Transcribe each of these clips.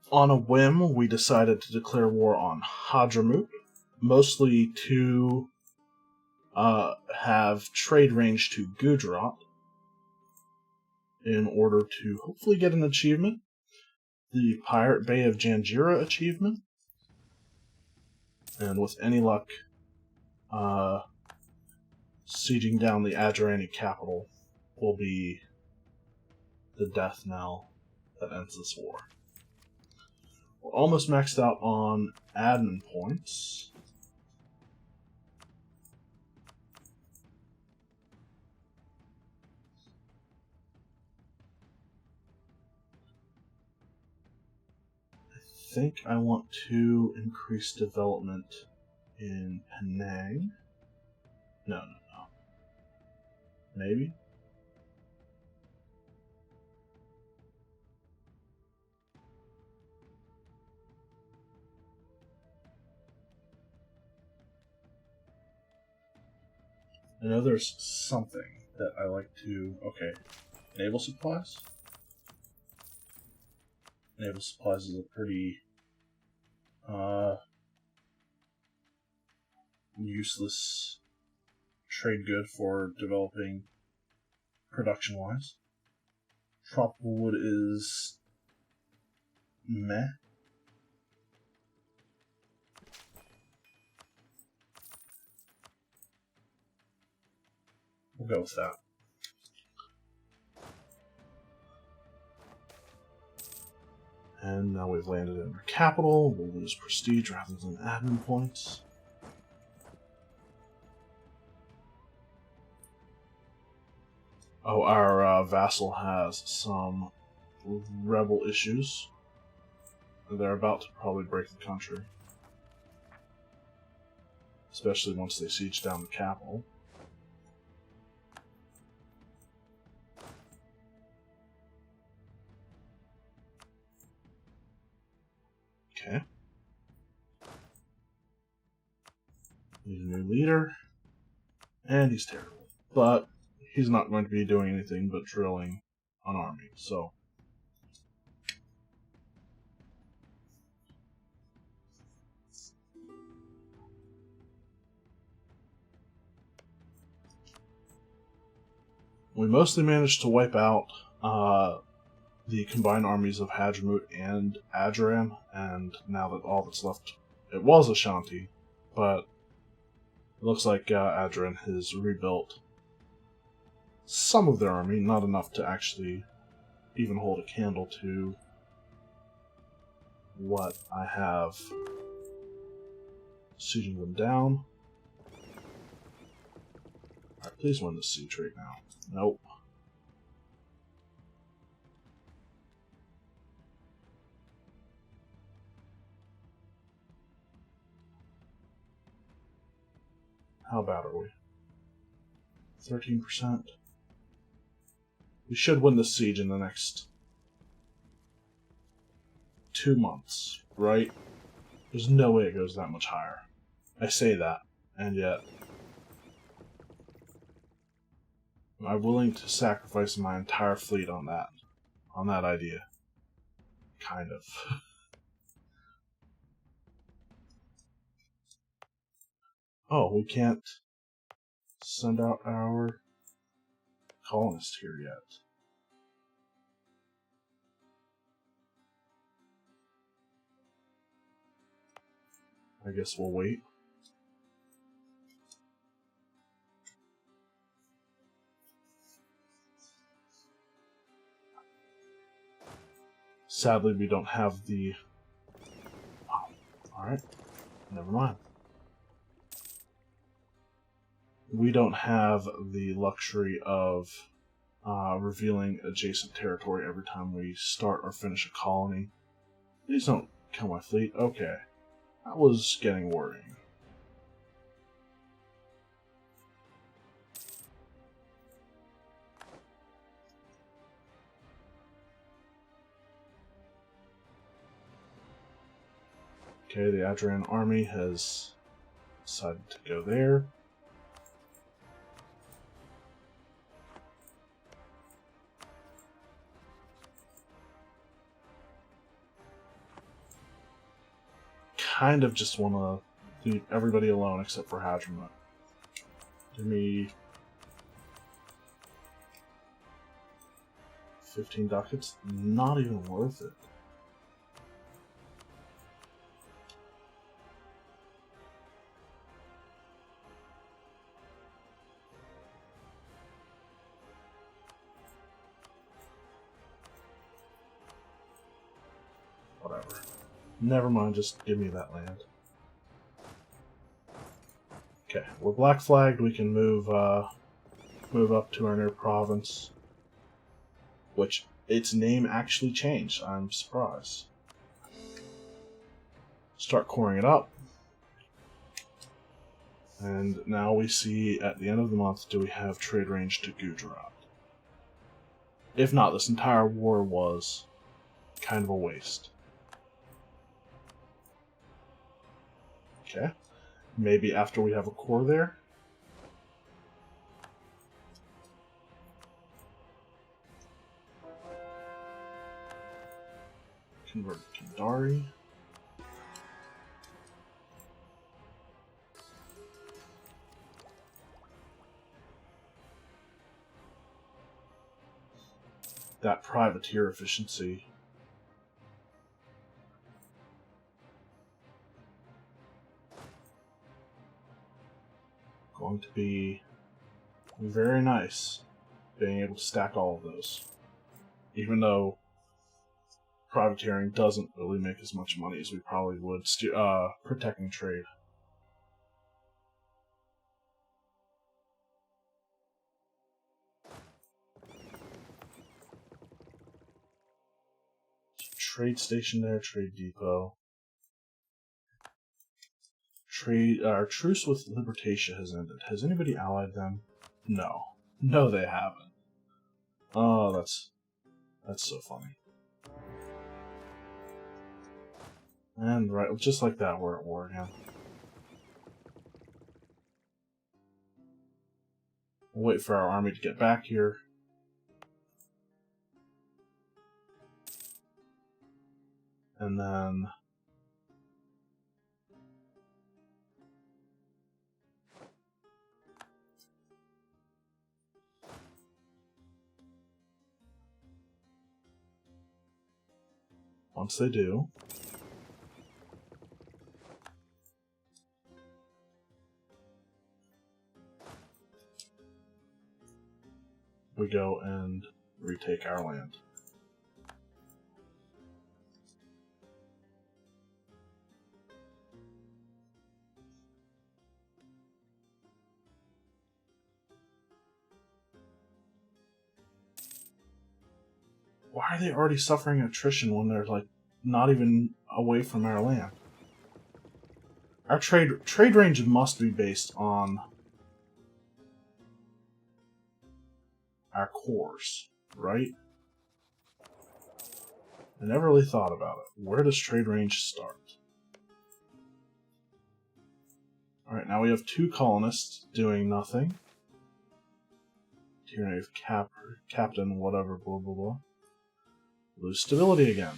On a whim, we decided to declare war on Hadramut, mostly to have trade range to Gujarat in order to hopefully get an achievement, the Pirate Bay of Janjira achievement, and with any luck, sieging down the Adrani capital will be the death knell that ends this war. We're almost maxed out on admin points. I think I want to increase development in Penang. No. Maybe? I know there's something that I like to... Okay. Naval supplies? Naval supplies is a pretty... useless trade good for developing production-wise. Tropical wood is... meh. We'll go with that. And now we've landed in our capital. We'll lose prestige rather than admin points. Oh, our vassal has some rebel issues. They're about to probably break the country. Especially once they siege down the capital. Okay. Need a new leader. And he's terrible. But he's not going to be doing anything but drilling an army, so... We mostly managed to wipe out the combined armies of Hadramut and Adram, and now that all that's left, it was Ashanti, but it looks like Adran has rebuilt some of their army, not enough to actually even hold a candle to what I have sieging them down. Alright, please win this siege right now. Nope. How bad are we? 13%. We should win this siege in the next 2 months, right? There's no way it goes that much higher. I say that, and yet... Am I willing to sacrifice my entire fleet on that idea? Kind of. Oh, we can't send out our colonist here yet. I guess we'll wait. Sadly, we don't have the... Oh, alright. Never mind. We don't have the luxury of revealing adjacent territory every time we start or finish a colony. Please don't kill my fleet. Okay. That was getting worrying. Okay, the Adran army has decided to go there. kind of just want to leave everybody alone except for Hadramut. Give me 15 ducats. Not even worth it. Whatever. Never mind, just give me that land. Okay, we're black flagged. We can move up to our new province, which its name actually changed. I'm surprised. Start coring it up, and now we see at the end of the month, do we have trade range to Gujarat? If not, this entire war was kind of a waste. Okay. Maybe after we have a core there. Convert to Dari. That privateer efficiency. Going to be very nice being able to stack all of those. Even though privateering doesn't really make as much money as we probably would protecting trade. Trade station there, trade depot. Our truce with Libertatia has ended. Has anybody allied them? No. No, they haven't. Oh, that's so funny. And right, just like that, we're at war again. We'll wait for our army to get back here. And then once they do, we go and retake our land. Why are they already suffering attrition when they're like not even away from our land? Our trade range must be based on our cores, right? I never really thought about it. Where does trade range start? Alright, now we have 2 colonists doing nothing. Tyranny of Captain, whatever, blah blah blah. Lose stability again.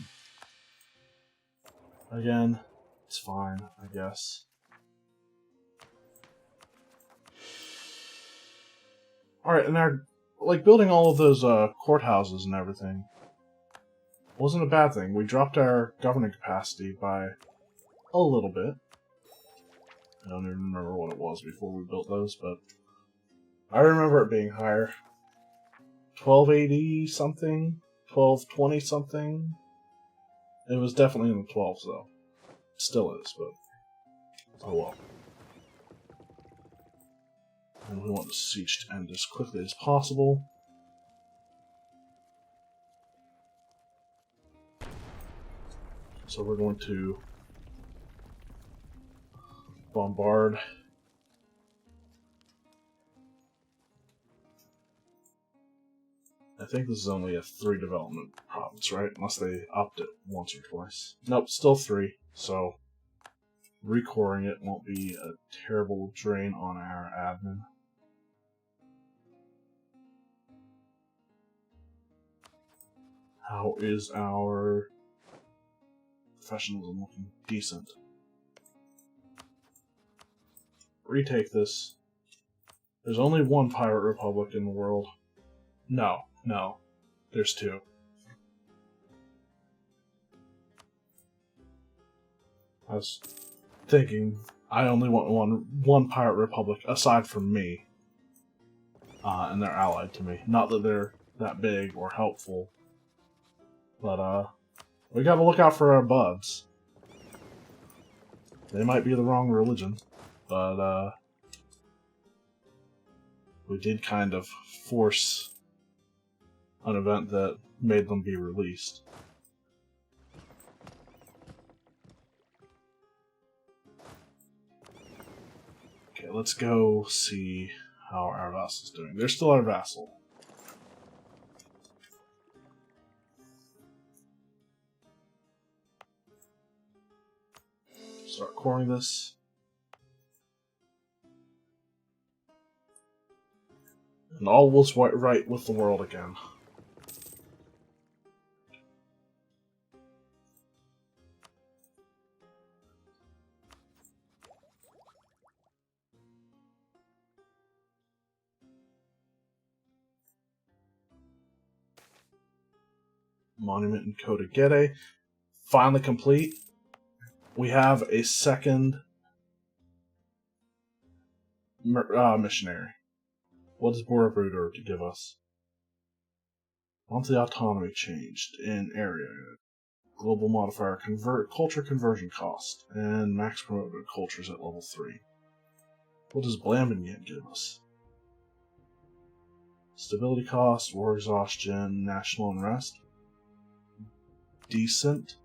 Again, it's fine, I guess. Alright, and our, like, building all of those courthouses and everything wasn't a bad thing. We dropped our governing capacity by a little bit. I don't even remember what it was before we built those, but I remember it being higher. 1280 something? 1220 something? It was definitely in the 12s, though. Still is, but oh well. And we want the siege to end as quickly as possible. So we're going to bombard. I think this is only a 3 development province, right? Unless they upped it once or twice. Nope, still 3. So recoring it won't be a terrible drain on our admin. How is our professionalism looking? Decent. retake this. There's only one pirate republic in the world. No, there's two. I was thinking I only want one pirate republic aside from me, and they're allied to me. Not that they're that big or helpful, but we gotta look out for our buds. They might be the wrong religion, but we did kind of force an event that made them be released. Okay, let's go see how our vassal's doing. They're still our vassal. Start coring this. And all was right with the world again. Monument in Kotagete. Finally complete. We have a second missionary. What does Borobudur to give us? Monthly autonomy changed in area. Global modifier culture conversion cost. And max promoted cultures at level 3. What does Blamington give us? Stability cost, war exhaustion, national unrest. Decent.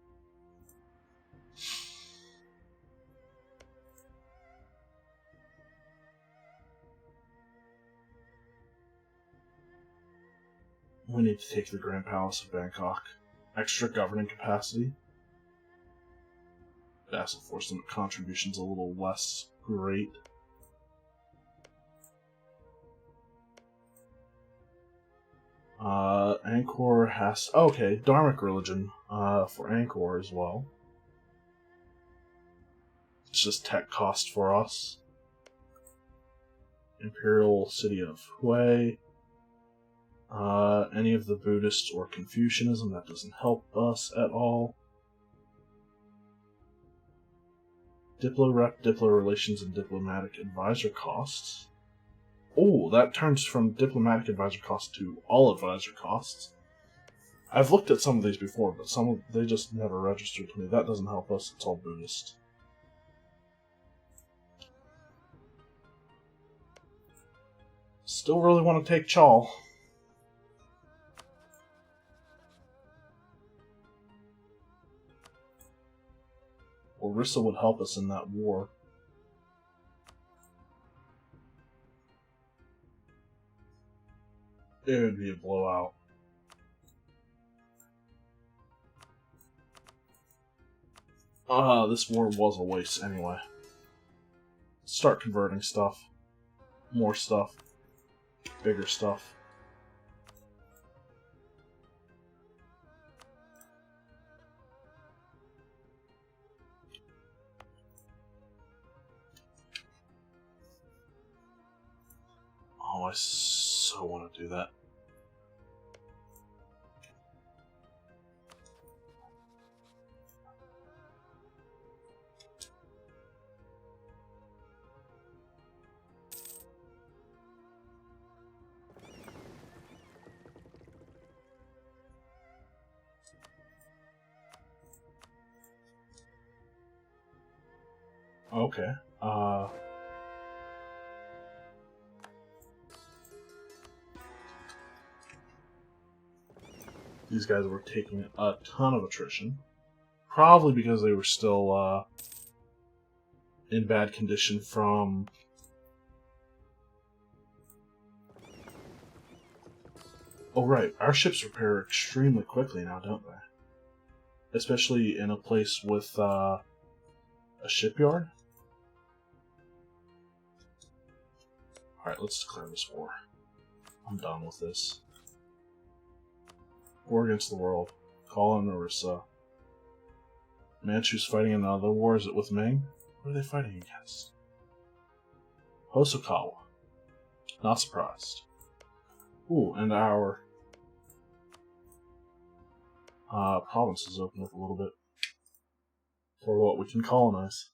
We need to take the Grand Palace of Bangkok. Extra governing capacity. Vassal force limit contributions a little less great. Angkor has... Okay, Dharmic religion for Angkor as well. It's just tech cost for us. Imperial City of Hue. Any of the Buddhists or Confucianism, that doesn't help us at all. Diplo-rep, diplo-relations, and diplomatic advisor costs. Oh, that turns from diplomatic advisor costs to all advisor costs. I've looked at some of these before, but they just never registered to me. That doesn't help us, it's all Buddhist. Still really want to take Chal. Orissa would help us in that war. It would be a blowout. This war was a waste anyway. Start converting stuff. More stuff. Bigger stuff. Oh, I so want to do that. Okay. These guys were taking a ton of attrition. Probably because they were still in bad condition from... Oh right, our ships repair extremely quickly now, don't they? Especially in a place with a shipyard. Alright, let's declare this war. I'm done with this. War against the world. Call on Orissa. Manchu's fighting in another war. Is it with Ming? What are they fighting against? Hosokawa. Not surprised. Ooh, and our provinces open up a little bit for what we can colonize.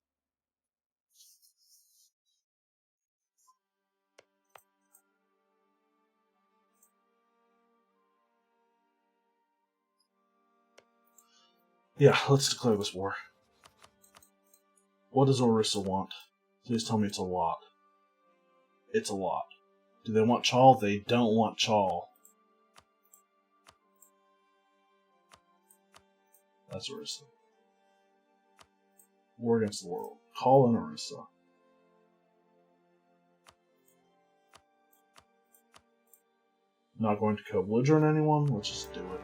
Yeah, let's declare this war. What does Orissa want? Please tell me it's a lot. It's a lot. Do they want Chal? They don't want Chal. That's Orissa. War against the world. Call in Orissa. Not going to co-belligerent anyone? Let's just do it.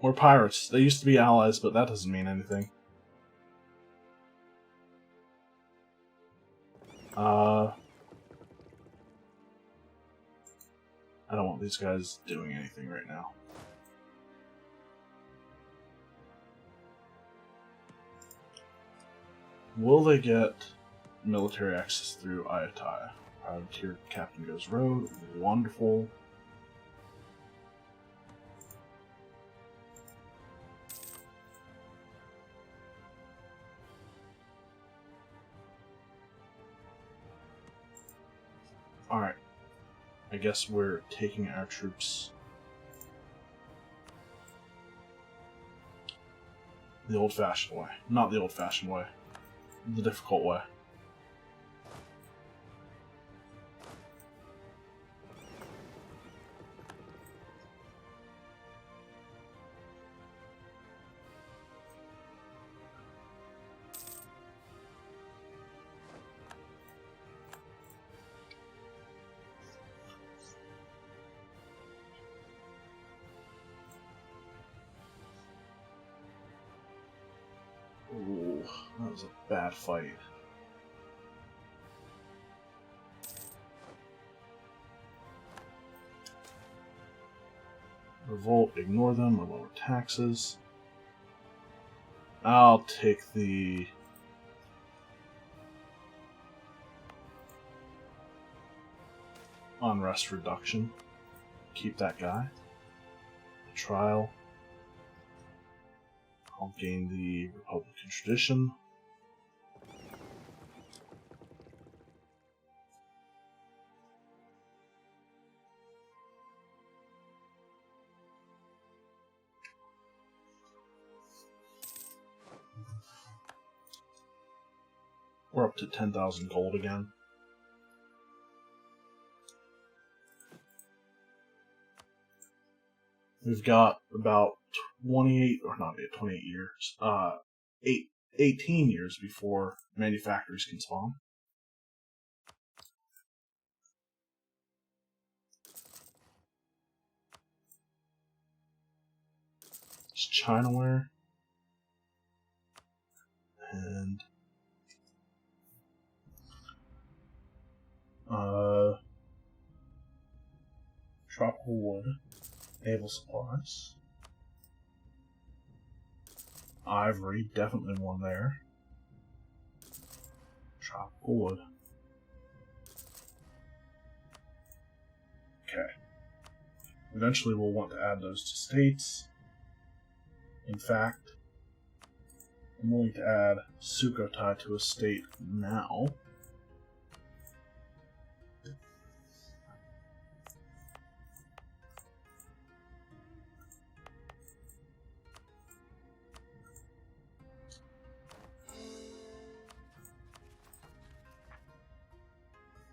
We're pirates. They used to be allies, but that doesn't mean anything. I don't want these guys doing anything right now. Will they get military access through Ayatai? Privateer captain goes road. Wonderful. Alright. I guess we're taking our troops the old-fashioned way. Not the old-fashioned way. The difficult way. Ooh, that was a bad fight. Revolt, ignore them, or lower taxes. I'll take the unrest reduction. Keep that guy. Trial. I'll gain the Republican tradition. We're up to 10,000 gold again. We've got about 28 years. 18 years before manufactories can spawn. It's Chinaware. And tropical wood. Naval supplies. Ivory, definitely one there. Tropical wood. Okay. Eventually we'll want to add those to states. In fact, I'm willing to add Sukhothai to a state now.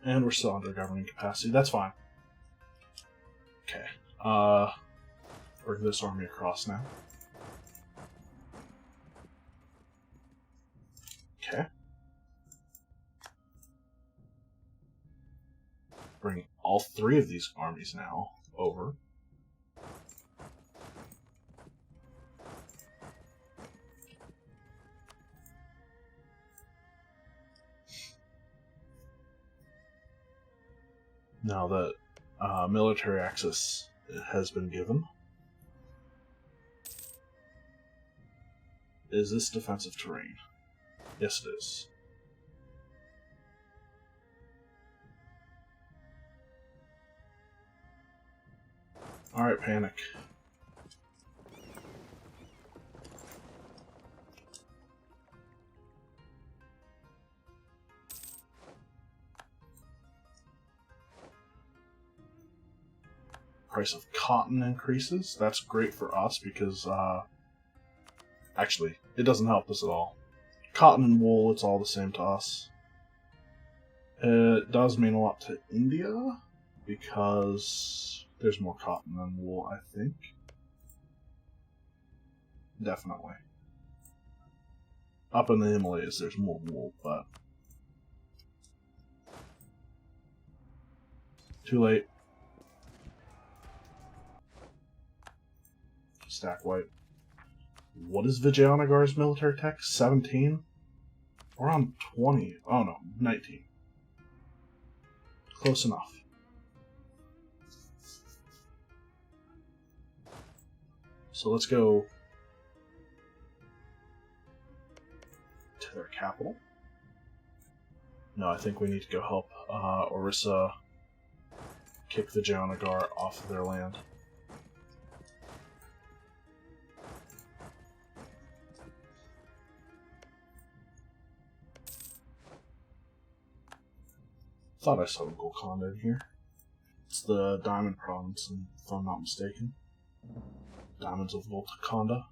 And we're still under governing capacity. That's fine. Okay. Bring this army across now. Okay. Bring all three of these armies now over. Now that military access has been given, Is this defensive terrain? Yes, it is. Alright, panic. Price of cotton increases. That's great for us because, actually, it doesn't help us at all. Cotton and wool, it's all the same to us. It does mean a lot to India because there's more cotton than wool, I think. Definitely. Up in the Himalayas, there's more wool, but too late. Stack wipe. What is Vijayanagar's military tech? 17? We're on 20. Oh no, 19. Close enough. So let's go to their capital. No, I think we need to go help Orissa kick Vijayanagar off of their land. Thought I saw Golconda in here. It's the Diamond Province, if I'm not mistaken. Diamonds of Golconda.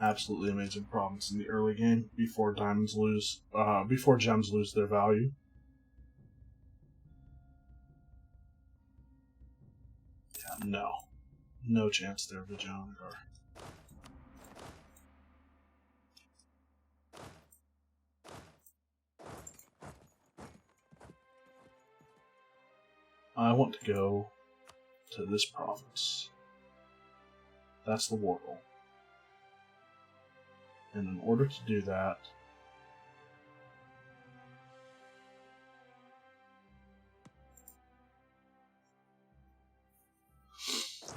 Absolutely amazing province in the early game before gems lose their value. Yeah, no chance there, Vijayanagar. I want to go to this province. That's the war goal. And in order to do that,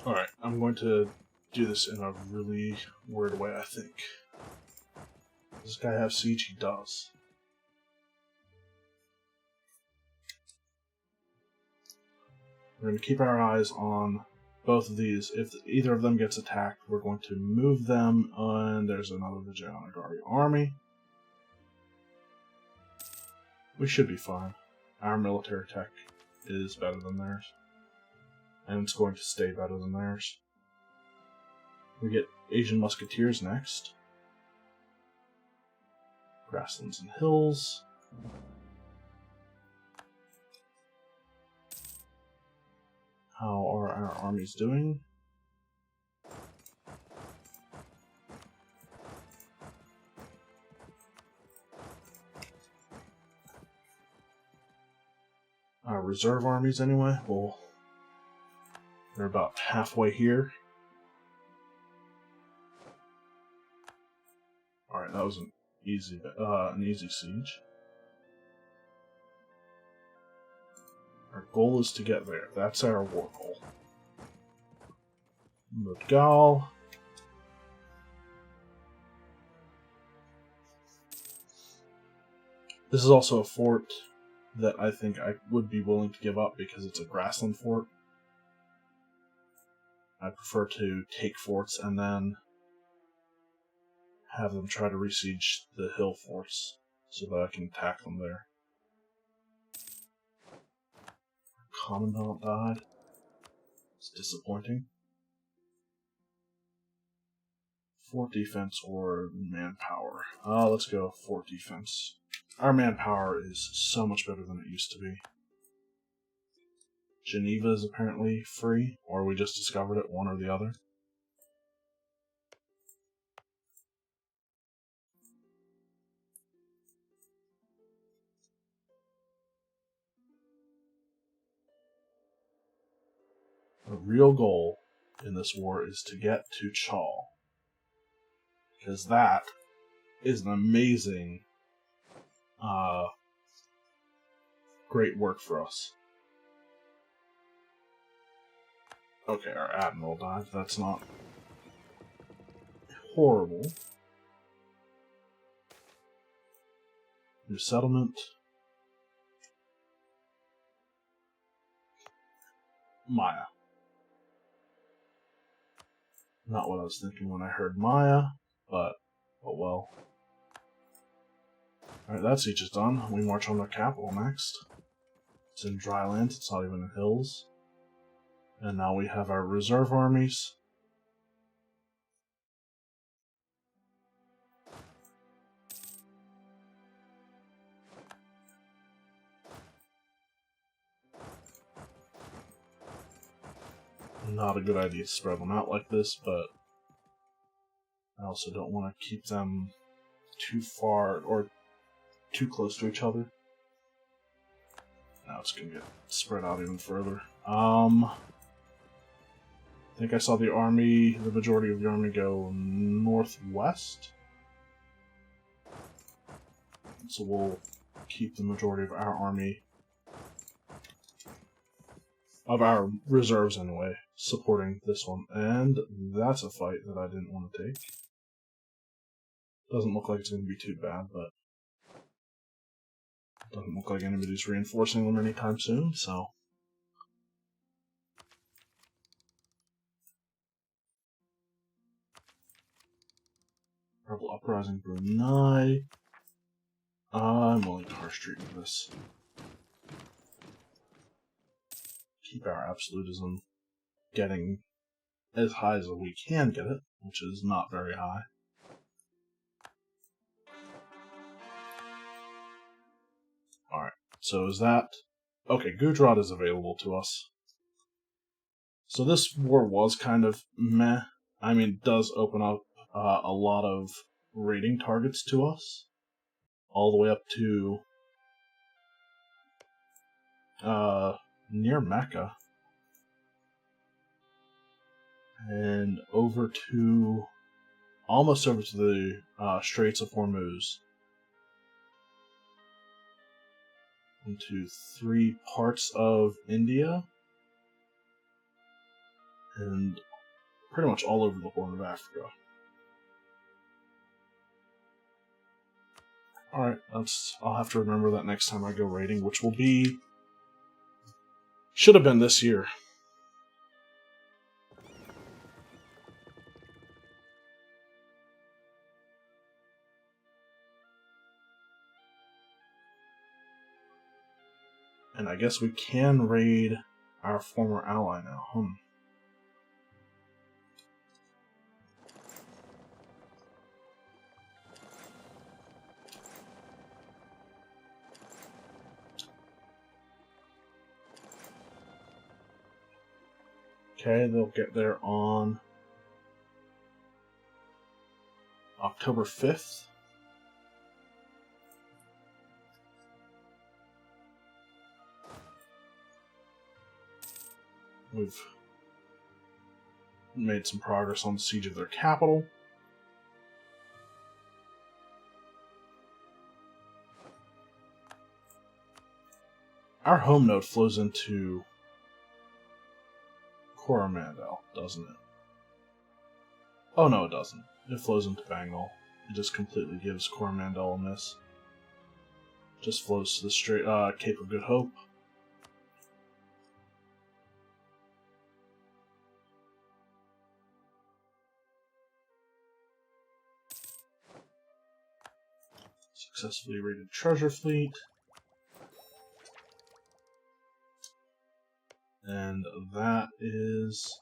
alright, I'm going to do this in a really weird way, I think. Does this guy have siege? He does. We're going to keep our eyes on both of these. If either of them gets attacked, we're going to move them, and there's another Vijayanagari army. We should be fine. Our military tech is better than theirs, and it's going to stay better than theirs. We get Asian Musketeers next. Grasslands and hills. How are our armies doing? Our reserve armies, anyway. Well, they're about halfway here. All right, that was an easy siege. Our goal is to get there. That's our war goal. Mudgal. This is also a fort that I think I would be willing to give up because it's a grassland fort. I prefer to take forts and then have them try to besiege the hill forts so that I can attack them there. Commandant died. It's disappointing. Fort defense or manpower? Let's go fort defense. Our manpower is so much better than it used to be. Geneva is apparently free, or we just discovered it, one or the other. The real goal in this war is to get to Chaul, because that is an amazing, great work for us. Okay, our admiral died. That's not horrible. New settlement. Maya. Not what I was thinking when I heard Maya, but oh well. Alright, that siege is done. We march on the capital next. It's in dry land, it's not even in hills. And now we have our reserve armies. Not a good idea to spread them out like this, but I also don't want to keep them too far or too close to each other. Now it's going to get spread out even further. I think I saw the majority of the army go northwest. So we'll keep the majority of our army, of our reserves anyway, supporting this one. And that's a fight that I didn't want to take. Doesn't look like it's going to be too bad, but doesn't look like anybody's reinforcing them anytime soon, so. Rebel Uprising Brunei. I'm willing to harsh treatment this. Keep our absolutism getting as high as we can get it, which is not very high. Alright, so is that... Okay, Gujarat is available to us. So this war was kind of meh. I mean, it does open up a lot of raiding targets to us. All the way up to near Mecca. And over to... almost over to the Straits of Hormuz. Into 3 parts of India. And pretty much all over the Horn of Africa. Alright, I'll have to remember that next time I go raiding, which will be... should have been this year. And I guess we can raid our former ally now, Okay, they'll get there on October 5th. We've made some progress on the siege of their capital. Our home node flows into Coromandel, doesn't it? Oh no, it doesn't. It flows into Bengal. It just completely gives Coromandel a miss. Just flows to the straight Cape of Good Hope. Successfully raided treasure fleet. And that is...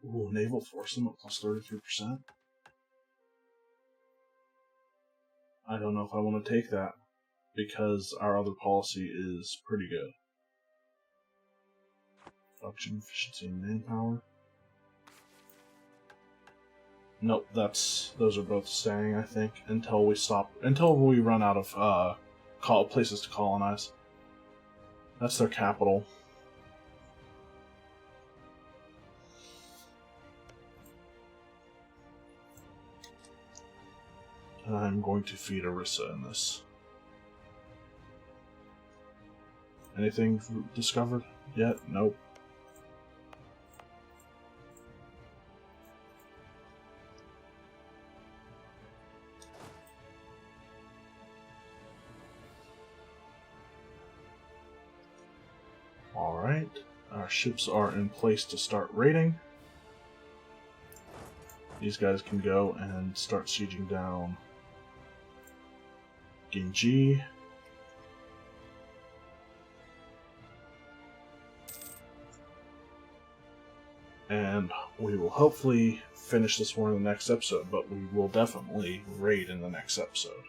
Ooh, naval force at plus 33%. I don't know if I want to take that, because our other policy is pretty good. Production efficiency and manpower. Nope, those are both staying, I think, until we run out of places to colonize. That's their capital. And I'm going to feed Orissa in this. Anything discovered yet? Nope. Alright, our ships are in place to start raiding. These guys can go and start sieging down Genji. And we will hopefully finish this one in the next episode, but we will definitely raid in the next episode.